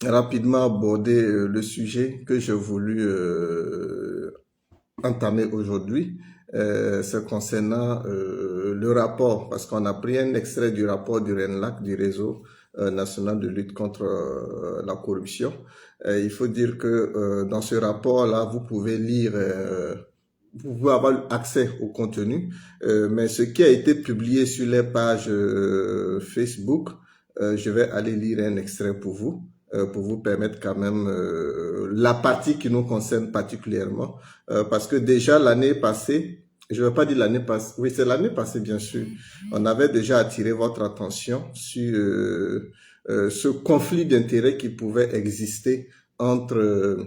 rapidement aborder le sujet que j'ai voulu entamer aujourd'hui. C'est concernant le rapport, parce qu'on a pris un extrait du rapport du RENLAC, du réseau national de lutte contre la corruption. Il faut dire que dans ce rapport-là, vous pouvez lire, vous pouvez avoir accès au contenu, mais ce qui a été publié sur les pages Facebook, je vais aller lire un extrait pour vous permettre quand même la partie qui nous concerne particulièrement, parce que déjà l'année passée, je ne vais pas dire l'année passée, oui c'est l'année passée bien sûr, on avait déjà attiré votre attention sur ce conflit d'intérêts qui pouvait exister entre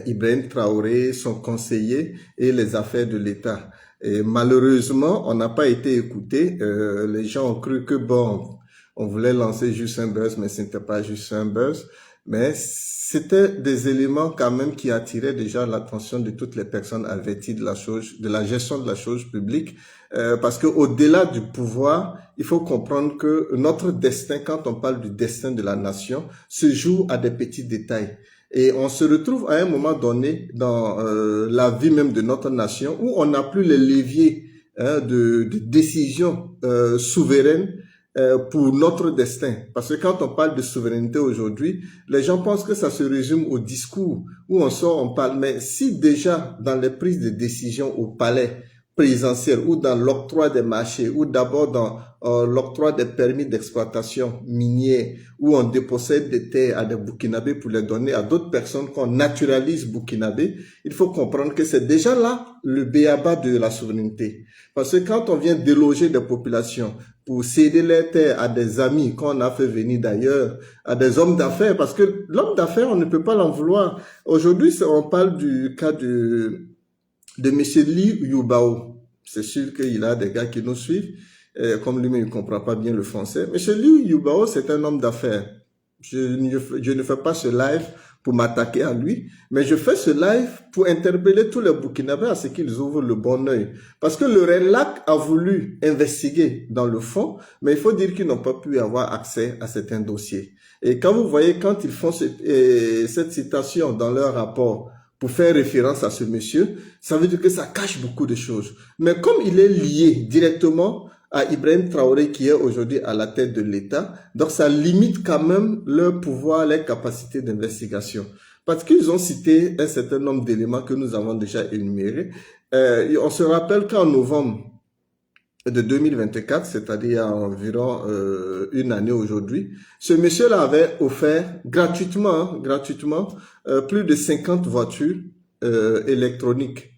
Ibrahim Traoré, son conseiller et les affaires de l'État. Et malheureusement, on n'a pas été écouté. Les gens ont cru que bon, on voulait lancer juste un buzz, mais ce n'était pas juste un buzz. Mais c'était des éléments quand même qui attiraient déjà l'attention de toutes les personnes averties de la chose, de la gestion de la chose publique. Parce que au-delà du pouvoir, il faut comprendre que notre destin, quand on parle du destin de la nation, se joue à des petits détails. Et on se retrouve à un moment donné dans la vie même de notre nation où on n'a plus les leviers de décision souveraine pour notre destin. Parce que quand on parle de souveraineté aujourd'hui, les gens pensent que ça se résume au discours où on sort, on parle. Mais si déjà dans les prises de décision au palais présidentiel ou dans l'octroi des marchés ou d'abord dans l'octroi des permis d'exploitation miniers où on dépossède des terres à des Burkinabés pour les donner à d'autres personnes qu'on naturalise Burkinabés, il faut comprendre que c'est déjà là le béaba de la souveraineté. Parce que quand on vient déloger des populations pour céder les terres à des amis qu'on a fait venir d'ailleurs, à des hommes d'affaires, parce que l'homme d'affaires, on ne peut pas l'en vouloir. Aujourd'hui, on parle du cas de M. Li Yubao. C'est sûr qu'il a des gars qui nous suivent. Comme lui-même, il ne comprend pas bien le français. M. Li Yubao, c'est un homme d'affaires. Je ne fais pas ce live pour m'attaquer à lui, mais je fais ce live pour interpeller tous les Burkinabés à ce qu'ils ouvrent le bon œil. Parce que le RENLAC a voulu investiguer dans le fond, mais il faut dire qu'ils n'ont pas pu avoir accès à certains dossiers. Et quand vous voyez, quand ils font cette citation dans leur rapport, pour faire référence à ce monsieur, ça veut dire que ça cache beaucoup de choses. Mais comme il est lié directement à Ibrahim Traoré qui est aujourd'hui à la tête de l'État, donc ça limite quand même leur pouvoir, les capacités d'investigation. Parce qu'ils ont cité un certain nombre d'éléments que nous avons déjà énumérés. On se rappelle qu'en novembre de 2024, c'est-à-dire il y a environ une année aujourd'hui, ce monsieur-là avait offert gratuitement, plus de 50 voitures électroniques,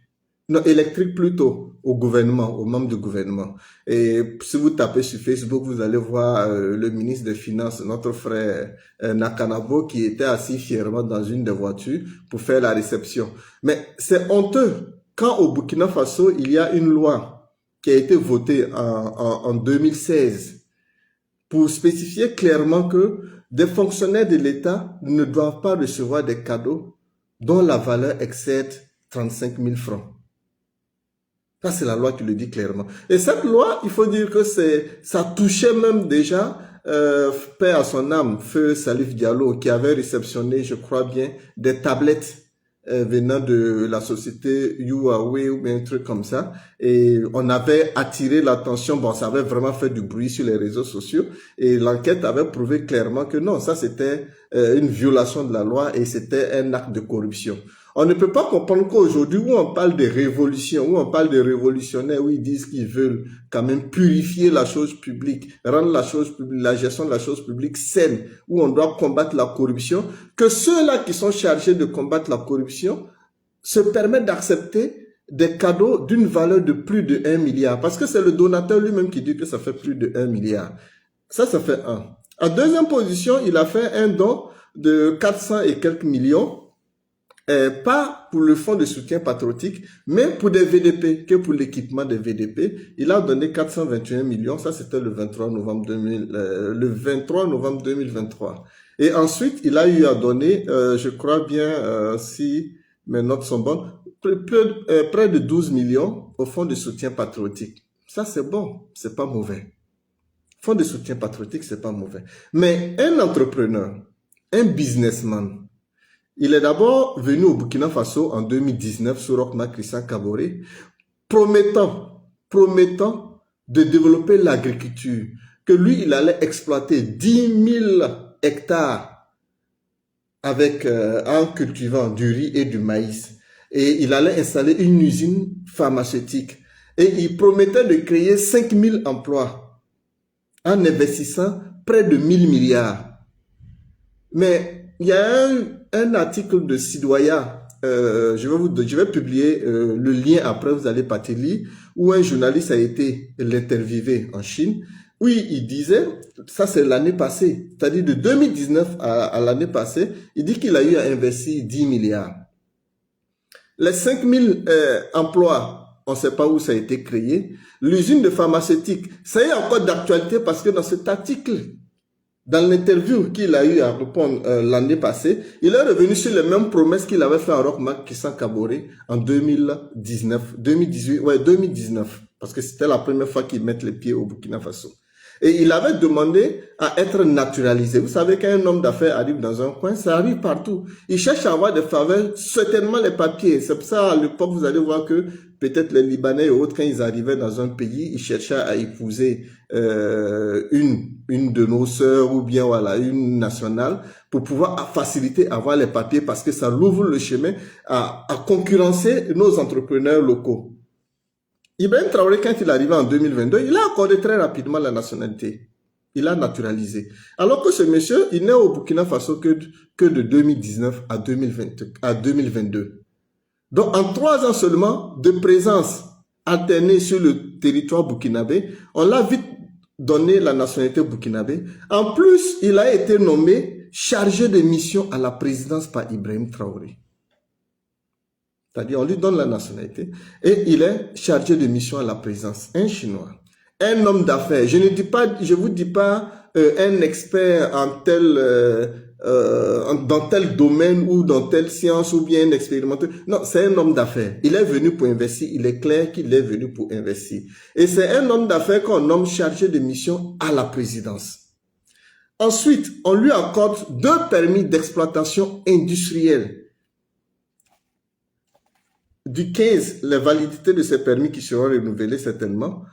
non, électriques plutôt, au gouvernement, aux membres du gouvernement. Et si vous tapez sur Facebook, vous allez voir le ministre des Finances, notre frère Nakanabo, qui était assis fièrement dans une des voitures pour faire la réception. Mais c'est honteux quand au Burkina Faso, il y a une loi qui a été voté en 2016 pour spécifier clairement que des fonctionnaires de l'État ne doivent pas recevoir des cadeaux dont la valeur excède 35 000 francs. Ça, c'est la loi qui le dit clairement. Et cette loi, il faut dire que ça touchait même déjà, paix à son âme, Feu Salif Diallo, qui avait réceptionné, je crois bien, des tablettes venant de la société Huawei ou bien un truc comme ça. Et on avait attiré l'attention, bon, ça avait vraiment fait du bruit sur les réseaux sociaux. Et l'enquête avait prouvé clairement que non, ça c'était une violation de la loi et c'était un acte de corruption. On ne peut pas comprendre qu'aujourd'hui, où on parle de révolution, où on parle de révolutionnaires, où ils disent qu'ils veulent quand même purifier la chose publique, rendre la chose publique, la gestion de la chose publique saine, où on doit combattre la corruption, que ceux-là qui sont chargés de combattre la corruption se permettent d'accepter des cadeaux d'une valeur de plus de 1 milliard. Parce que c'est le donateur lui-même qui dit que ça fait plus de 1 milliard. Ça fait un. En deuxième position, il a fait un don de 400 et quelques millions, pas pour le fonds de soutien patriotique, mais pour des VDP, que pour l'équipement des VDP. Il a donné 421 millions, ça c'était le 23 novembre 2023. Et ensuite, il a eu à donner, je crois bien, si mes notes sont bonnes, près de 12 millions au fonds de soutien patriotique. Ça c'est bon, c'est pas mauvais. Fonds de soutien patriotique, c'est pas mauvais. Mais un entrepreneur un businessman. Il est d'abord venu au Burkina Faso en 2019 sur Roch-Marc Christian Kaboré, promettant de développer l'agriculture, que lui, il allait exploiter 10 000 hectares en cultivant du riz et du maïs. Et il allait installer une usine pharmaceutique. Et il promettait de créer 5 000 emplois en investissant près de 1 000 milliards. Mais il y a un article de Sidoya, je vais publier le lien après, vous allez partir lire, où un journaliste a été l'interviewé en Chine. Oui, il disait, ça c'est l'année passée, c'est-à-dire de 2019 à l'année passée, il dit qu'il a eu à investir 10 milliards. Les 5 000 emplois, on ne sait pas où ça a été créé. L'usine de pharmaceutique, ça y est encore d'actualité parce que dans cet article, dans l'interview qu'il a eu à répondre l'année passée, il est revenu sur les mêmes promesses qu'il avait fait à Roch-Marc Christian Kaboré en 2019, parce que c'était la première fois qu'ils mettent les pieds au Burkina Faso. Et il avait demandé à être naturalisé. Vous savez qu'un homme d'affaires arrive dans un coin, ça arrive partout. Il cherche à avoir des faveurs, certainement les papiers. C'est pour ça, à l'époque, vous allez voir que peut-être les Libanais et autres, quand ils arrivaient dans un pays, ils cherchaient à épouser une de nos sœurs ou bien voilà une nationale pour pouvoir faciliter avoir les papiers parce que ça l'ouvre le chemin à concurrencer nos entrepreneurs locaux. Ibrahim Traoré, quand il est arrivé en 2022, il a accordé très rapidement la nationalité. Il a naturalisé. Alors que ce monsieur, il n'est au Burkina Faso que de 2019 à 2022. Donc, en 3 ans seulement de présence alternée sur le territoire burkinabé, on l'a vite donné la nationalité burkinabé. En plus, il a été nommé chargé de mission à la présidence par Ibrahim Traoré. C'est-à-dire, on lui donne la nationalité et il est chargé de mission à la présidence. Un Chinois, un homme d'affaires. Je vous dis pas un expert en dans tel domaine ou dans telle science ou bien un expérimenteur. Non, c'est un homme d'affaires. Il est venu pour investir. Il est clair qu'il est venu pour investir. Et c'est un homme d'affaires qu'on nomme chargé de mission à la présidence. Ensuite, on lui accorde 2 permis d'exploitation industrielle. Du 15, les validités de ces permis qui seront renouvelées certainement,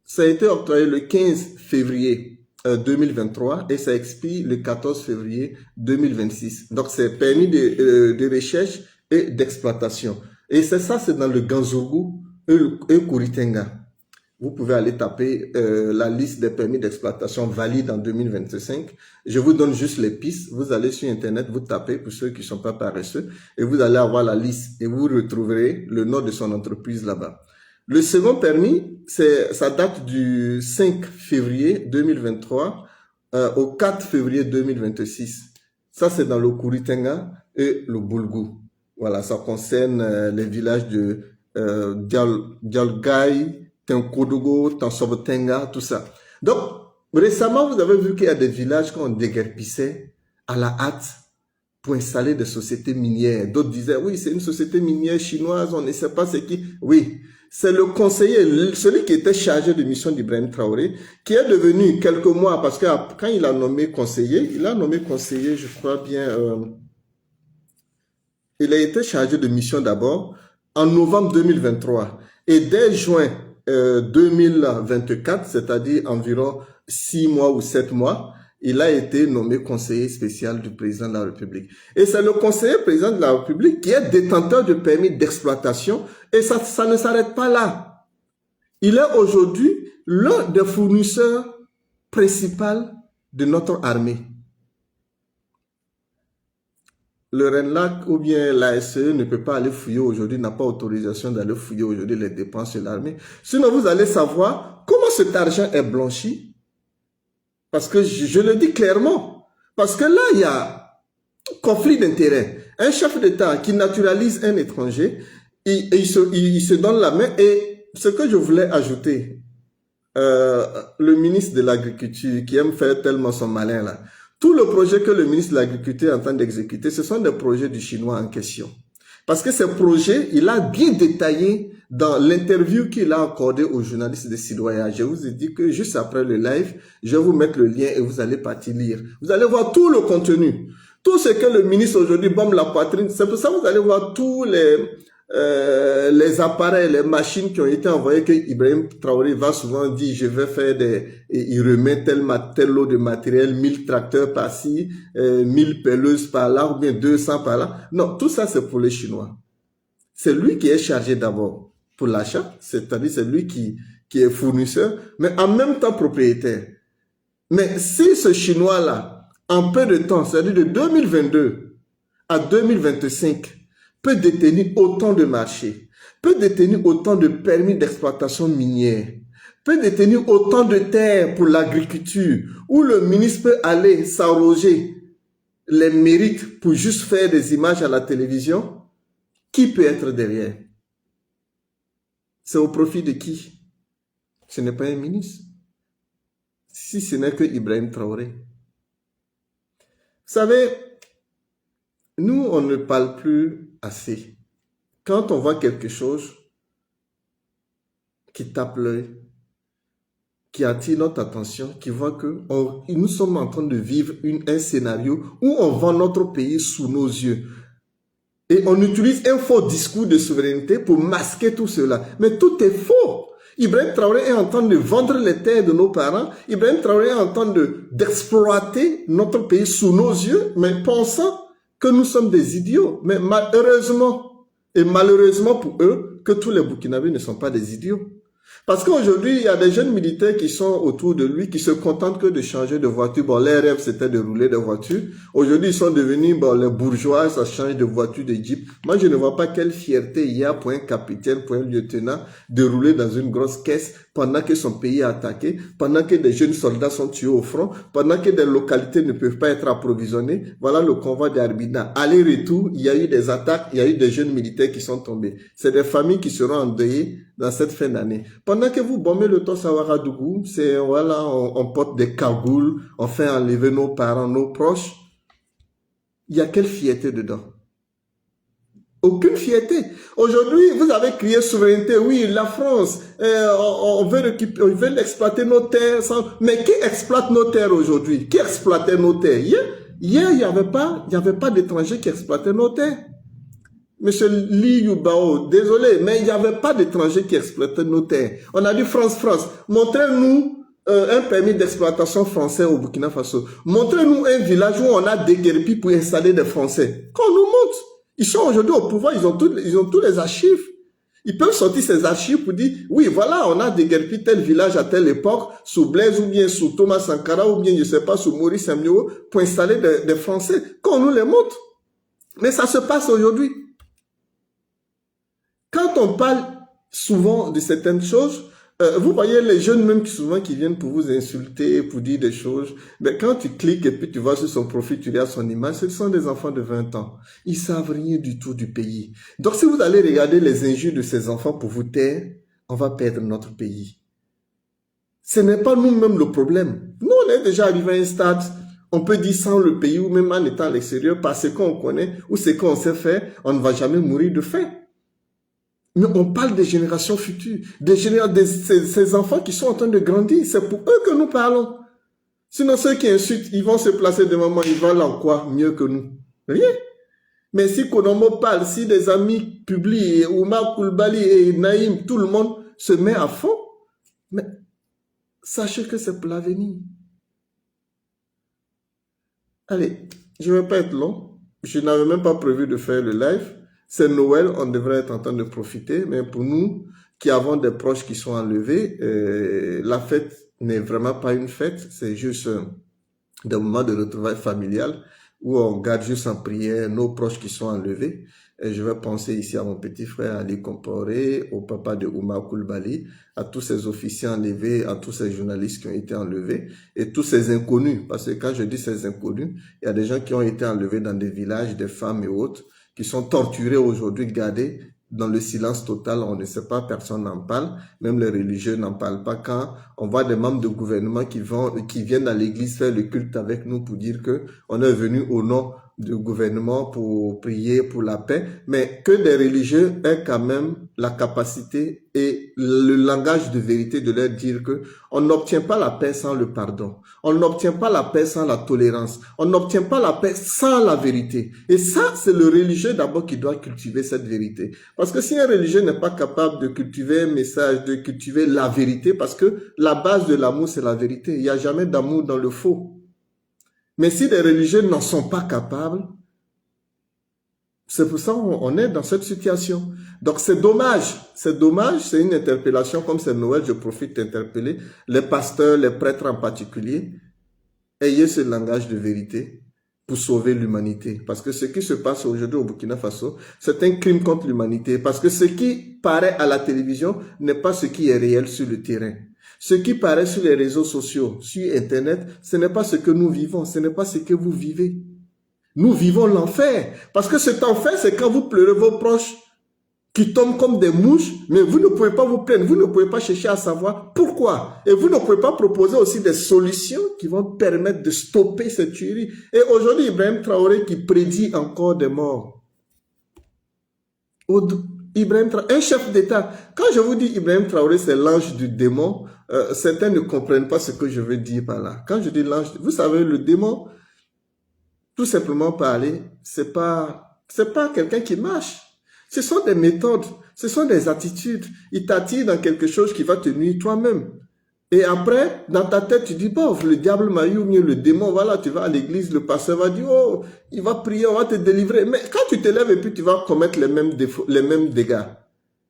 ça a été octroyé le 15 février 2023 et ça expire le 14 février 2026. Donc, c'est permis de recherche et d'exploitation. Et c'est dans le Ganzourgou et Kouritenga. Vous pouvez aller taper la liste des permis d'exploitation valides en 2025. Je vous donne juste les pistes. Vous allez sur Internet, vous tapez pour ceux qui ne sont pas paresseux et vous allez avoir la liste et vous retrouverez le nom de son entreprise là-bas. Le second permis, ça date du 5 février 2023 au 4 février 2026. Ça, c'est dans le Kouritenga et le Boulgou. Voilà, ça concerne les villages de Dialgaï, Tenkodogo, Tansobotenga, tout ça. Donc, récemment, vous avez vu qu'il y a des villages qu'on déguerpissait à la hâte pour installer des sociétés minières. D'autres disaient, oui, c'est une société minière chinoise, on ne sait pas c'est qui. Oui, c'est le conseiller, celui qui était chargé de mission d'Ibrahim Traoré, qui est devenu quelques mois, parce que quand il a nommé conseiller, je crois bien, il a été chargé de mission d'abord en novembre 2023. Et dès juin 2024, c'est-à-dire environ 6 mois ou 7 mois, il a été nommé conseiller spécial du président de la République. Et c'est le conseiller président de la République qui est détenteur de permis d'exploitation et ça ne s'arrête pas là. Il est aujourd'hui l'un des fournisseurs principaux de notre armée. Le RENLAC ou bien l'ASE ne peut pas aller fouiller aujourd'hui, n'a pas autorisation d'aller fouiller aujourd'hui les dépenses de l'armée. Sinon, vous allez savoir comment cet argent est blanchi. Parce que je le dis clairement. Parce que là, il y a conflit d'intérêts. Un chef d'État qui naturalise un étranger, il se donne la main. Et ce que je voulais ajouter, le ministre de l'Agriculture qui aime faire tellement son malin là, tout le projet que le ministre de l'Agriculture est en train d'exécuter, ce sont des projets du Chinois en question. Parce que ces projets, il a bien détaillé dans l'interview qu'il a accordée aux journalistes de Sidoya. Je vous ai dit que juste après le live, je vais vous mettre le lien et vous allez partir lire. Vous allez voir tout le contenu. Tout ce que le ministre aujourd'hui bombe la poitrine, c'est pour ça que vous allez voir tous les appareils, les machines qui ont été envoyées, que Ibrahim Traoré va souvent dire, je vais faire et il remet tel lot de matériel, 1000 tracteurs par-ci, 1000 pelleuses par-là, ou bien 200 par-là. Non, tout ça c'est pour les Chinois. C'est lui qui est chargé d'abord pour l'achat, c'est-à-dire c'est lui qui est fournisseur, mais en même temps propriétaire. Mais si ce Chinois-là, en peu de temps, c'est-à-dire de 2022 à 2025, peut détenir autant de marchés, peut détenir autant de permis d'exploitation minière, peut détenir autant de terres pour l'agriculture, où le ministre peut aller s'arroger les mérites pour juste faire des images à la télévision, qui peut être derrière? C'est au profit de qui? Ce n'est pas un ministre. Si ce n'est que Ibrahim Traoré. Vous savez, nous, on ne parle plus assez. Quand on voit quelque chose qui tape l'œil, qui attire notre attention, qui voit que nous sommes en train de vivre un scénario où on vend notre pays sous nos yeux. Et on utilise un faux discours de souveraineté pour masquer tout cela. Mais tout est faux. Ibrahim Traoré est en train de vendre les terres de nos parents. Ibrahim Traoré est en train d'exploiter notre pays sous nos yeux, mais pensant que nous sommes des idiots. Mais heureusement, et malheureusement pour eux, que tous les Burkinabés ne sont pas des idiots. Parce qu'aujourd'hui, il y a des jeunes militaires qui sont autour de lui, qui se contentent que de changer de voiture. Bon, leur rêve, c'était de rouler de voiture. Aujourd'hui, ils sont devenus, bon, les bourgeois, ça change de voiture, de jeep. Moi, je ne vois pas quelle fierté il y a pour un capitaine, pour un lieutenant, de rouler dans une grosse caisse pendant que son pays est attaqué, pendant que des jeunes soldats sont tués au front, pendant que des localités ne peuvent pas être approvisionnées. Voilà le convoi d'Arbina. Aller-retour, il y a eu des attaques, il y a eu des jeunes militaires qui sont tombés. C'est des familles qui seront endeuillées dans cette fin d'année. Pendant que vous bombez le Toss à Ouagadougou, c'est, voilà, on porte des cagoules, on fait enlever nos parents, nos proches. Il y a quelle fierté dedans? Aucune fierté. Aujourd'hui, vous avez crié souveraineté. Oui, la France, on veut exploiter nos terres. Mais qui exploite nos terres aujourd'hui? Qui exploitait nos terres? Hier, il n'y avait pas d'étrangers qui exploitaient nos terres. Monsieur Li Yubao, désolé, mais il n'y avait pas d'étrangers qui exploitaient nos terres. On a dit France. Montrez-nous un permis d'exploitation français au Burkina Faso. Montrez-nous un village où on a déguerpi pour installer des Français. Qu'on nous montre. Ils sont aujourd'hui au pouvoir, ils ont tous les archives. Ils peuvent sortir ces archives pour dire, oui, voilà, on a déguerpi tel village à telle époque, sous Blaise ou bien sous Thomas Sankara ou bien, je ne sais pas, sous Maurice Amio, pour installer des Français. Qu'on nous les montre. Mais ça se passe aujourd'hui. Quand on parle souvent de certaines choses, vous voyez les jeunes même qui viennent pour vous insulter, pour dire des choses, mais quand tu cliques et puis tu vois sur son profil, tu regardes son image, ce sont des enfants de 20 ans. Ils savent rien du tout du pays. Donc si vous allez regarder les injures de ces enfants pour vous taire, on va perdre notre pays. Ce n'est pas nous-mêmes le problème. Nous, on est déjà arrivé à un stade, on peut dire sans le pays ou même en étant à l'extérieur, parce qu'on connaît ou ce qu'on sait faire, on ne va jamais mourir de faim. Mais on parle des générations futures, ces enfants qui sont en train de grandir. C'est pour eux que nous parlons. Sinon, ceux qui insultent, ils vont se placer devant moi, ils valent en quoi mieux que nous? Rien. Mais si Konomo parle, si des amis publient, Oumar Koulibaly et Naïm, tout le monde se met à fond, mais sachez que c'est pour l'avenir. Allez, je ne vais pas être long. Je n'avais même pas prévu de faire le live. C'est Noël, on devrait être en train de profiter, mais pour nous qui avons des proches qui sont enlevés, la fête n'est vraiment pas une fête, c'est juste des moments de retrouvailles familiales où on garde juste en prière nos proches qui sont enlevés. Et je vais penser ici à mon petit frère Ali Comporé, au papa de Oumar Koulibaly, à tous ces officiers enlevés, à tous ces journalistes qui ont été enlevés, et tous ces inconnus, parce que quand je dis ces inconnus, il y a des gens qui ont été enlevés dans des villages, des femmes et autres, qui sont torturés aujourd'hui, gardés dans le silence total, on ne sait pas, personne n'en parle, même les religieux n'en parlent pas. Quand on voit des membres de gouvernement qui viennent à l'église faire le culte avec nous pour dire que on est venu au nom du gouvernement pour prier pour la paix, mais que des religieux aient quand même la capacité et le langage de vérité de leur dire que on n'obtient pas la paix sans le pardon. On n'obtient pas la paix sans la tolérance. On n'obtient pas la paix sans la vérité. Et ça, c'est le religieux d'abord qui doit cultiver cette vérité. Parce que si un religieux n'est pas capable de cultiver un message, de cultiver la vérité, parce que la base de l'amour, c'est la vérité. Il n'y a jamais d'amour dans le faux. Mais si les religieux n'en sont pas capables, c'est pour ça qu'on est dans cette situation. Donc c'est dommage, c'est une interpellation, comme c'est Noël, je profite d'interpeller les pasteurs, les prêtres en particulier. Ayez ce langage de vérité pour sauver l'humanité. Parce que ce qui se passe aujourd'hui au Burkina Faso, c'est un crime contre l'humanité. Parce que ce qui paraît à la télévision n'est pas ce qui est réel sur le terrain. Ce qui paraît sur les réseaux sociaux, sur Internet, ce n'est pas ce que nous vivons, ce n'est pas ce que vous vivez. Nous vivons l'enfer. Parce que cet enfer, c'est quand vous pleurez vos proches qui tombent comme des mouches, mais vous ne pouvez pas vous plaindre, vous ne pouvez pas chercher à savoir pourquoi. Et vous ne pouvez pas proposer aussi des solutions qui vont permettre de stopper cette tuerie. Et aujourd'hui, Ibrahim Traoré qui prédit encore des morts. Ibrahim Traoré, un chef d'État. Quand je vous dis Ibrahim Traoré, c'est l'ange du démon, certains ne comprennent pas ce que je veux dire par là. Quand je dis l'ange, vous savez, le démon, tout simplement parler, c'est pas quelqu'un qui marche. Ce sont des méthodes, ce sont des attitudes. Il t'attire dans quelque chose qui va te nuire toi-même. Et après, dans ta tête, tu dis, bon, le diable m'a eu, ou mieux le démon, voilà, tu vas à l'église, le pasteur va dire, oh, il va prier, on va te délivrer. Mais quand tu te lèves et puis tu vas commettre les mêmes défauts, les mêmes dégâts,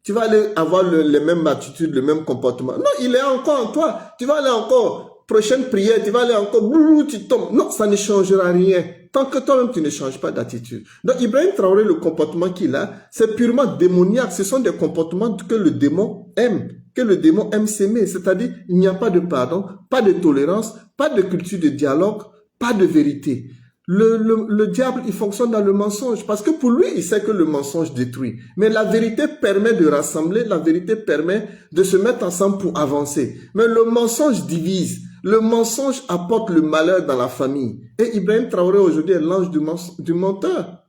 tu vas aller avoir les mêmes attitudes, le même comportement. Non, il est encore en toi. Tu vas aller encore, prochaine prière, tu vas aller encore, tu tombes. Non, ça ne changera rien. Tant que toi-même, tu ne changes pas d'attitude. Donc, Ibrahim Traoré, le comportement qu'il a, c'est purement démoniaque. Ce sont des comportements que le démon aime. Que le démon aime s'aimer. C'est-à-dire, il n'y a pas de pardon, pas de tolérance, pas de culture de dialogue, pas de vérité. Le diable, il fonctionne dans le mensonge parce que pour lui, il sait que le mensonge détruit. Mais la vérité permet de rassembler, la vérité permet de se mettre ensemble pour avancer. Mais le mensonge divise. Le mensonge apporte le malheur dans la famille. Et Ibrahim Traoré aujourd'hui est l'ange du menteur.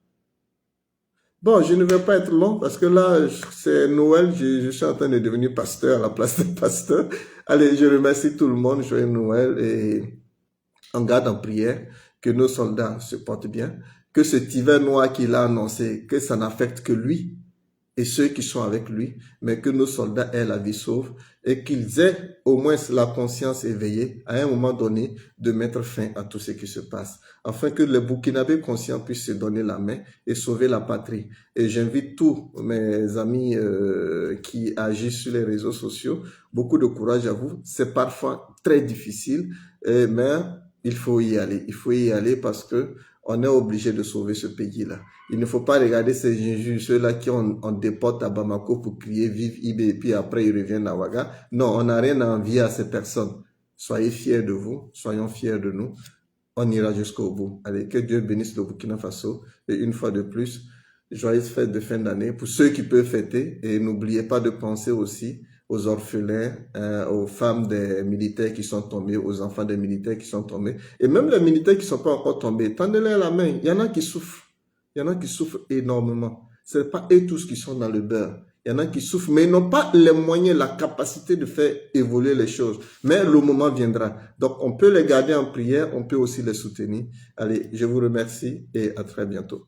Bon, je ne vais pas être long parce que là, c'est Noël, je suis en train de devenir pasteur à la place de pasteur. Allez, je remercie tout le monde, joyeux Noël et on garde en prière que nos soldats se portent bien, que cet hiver noir qu'il a annoncé, que ça n'affecte que lui et ceux qui sont avec lui, mais que nos soldats aient la vie sauve et qu'ils aient au moins la conscience éveillée à un moment donné de mettre fin à tout ce qui se passe, afin que les Burkinabés conscients puissent se donner la main et sauver la patrie. Et j'invite tous mes amis qui agissent sur les réseaux sociaux, beaucoup de courage à vous. C'est parfois très difficile, mais il faut y aller. Il faut y aller parce que on est obligé de sauver ce pays-là. Il ne faut pas regarder ces injures, ceux-là qui on déporte à Bamako pour crier vive IB et puis après ils reviennent à Ouaga. Non, on n'a rien à envier à ces personnes. Soyez fiers de vous, soyons fiers de nous. On ira jusqu'au bout. Allez, que Dieu bénisse le Burkina Faso. Et une fois de plus, joyeuses fêtes de fin d'année pour ceux qui peuvent fêter. Et n'oubliez pas de penser aussi aux orphelins, aux femmes des militaires qui sont tombés, aux enfants des militaires qui sont tombés. Et même les militaires qui ne sont pas encore tombés, tendez-leur la main. Il y en a qui souffrent. Il y en a qui souffrent énormément. Ce n'est pas eux tous qui sont dans le beurre. Il y en a qui souffrent, mais ils n'ont pas les moyens, la capacité de faire évoluer les choses. Mais le moment viendra. Donc, on peut les garder en prière, on peut aussi les soutenir. Allez, je vous remercie et à très bientôt.